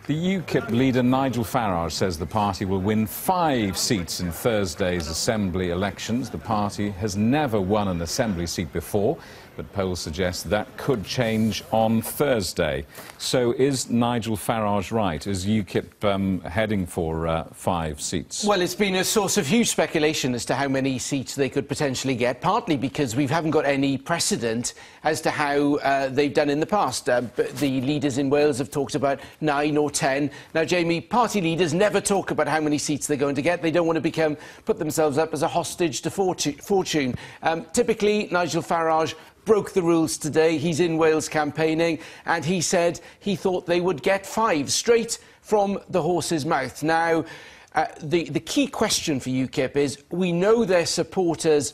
The UKIP leader Nigel Farage says the party will win 5 seats in Thursday's Assembly elections. The party has never won an Assembly seat before, but polls suggest that could change on Thursday. So is Nigel Farage right? Is UKIP heading for 5 seats? Well, it's been a source of huge speculation as to how many seats they could potentially get, partly because we haven't got any precedent as to how they've done in the past. The leaders in Wales have talked about 9 or 10. Now, Jamie, party leaders never talk about how many seats they're going to get. They don't want to put themselves up as a hostage to fortune. Typically, Nigel Farage broke the rules today. He's in Wales campaigning, and he said he thought they would get 5 straight from the horse's mouth. Now, the key question for UKIP is, we know their supporters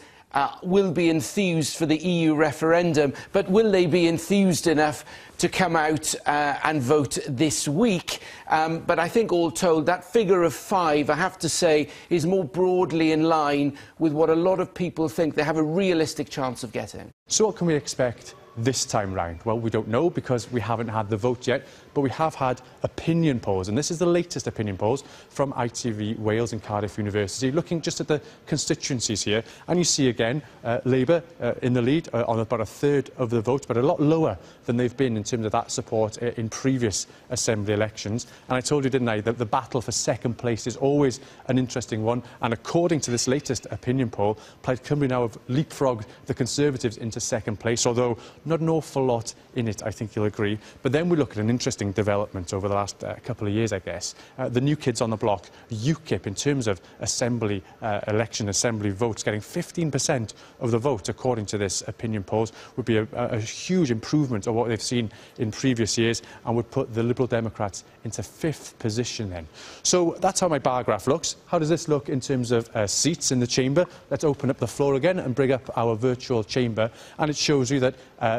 will be enthused for the EU referendum, but will they be enthused enough to come out and vote this week? But I think all told, that figure of 5, I have to say, is more broadly in line with what a lot of people think they have a realistic chance of getting. So what can we expect this time round? Well, we don't know because we haven't had the vote yet, but we have had opinion polls, and this is the latest opinion polls from ITV Wales and Cardiff University, looking just at the constituencies here, and you see again Labour in the lead on about a third of the vote, but a lot lower than they've been in terms of that support in previous Assembly elections. And I told you, didn't I, that the battle for second place is always an interesting one, and according to this latest opinion poll, Plaid Cymru now have leapfrogged the Conservatives into second place, although not an awful lot in it, I think you'll agree. But then we look at an interesting development over the last couple of years, I guess. The new kids on the block, UKIP, in terms of Assembly Assembly votes, getting 15% of the vote, according to this opinion polls, would be a huge improvement of what they've seen in previous years, and would put the Liberal Democrats into 5th position then. So that's how my bar graph looks. How does this look in terms of seats in the chamber? Let's open up the floor again and bring up our virtual chamber, and it shows you that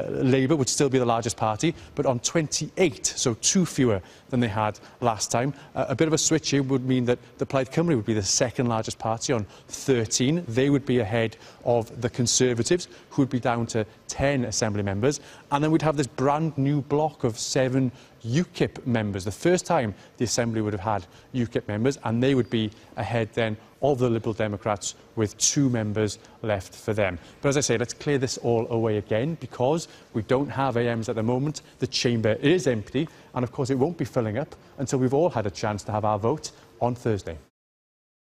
Labour would still be the largest party, but on 28, so 2 fewer than they had last time. A bit of a switch here would mean that the Plaid Cymru would be the second largest party on 13. They would be ahead of the Conservatives, who would be down to 10 Assembly members. And then we'd have this brand new block of 7 UKIP members, the first time the Assembly would have had UKIP members, and they would be ahead then of the Liberal Democrats with 2 members left for them. But as I say, let's clear this all away again, because we don't have AMs at the moment. The chamber is empty, and of course it won't be filling up until we've all had a chance to have our vote on Thursday.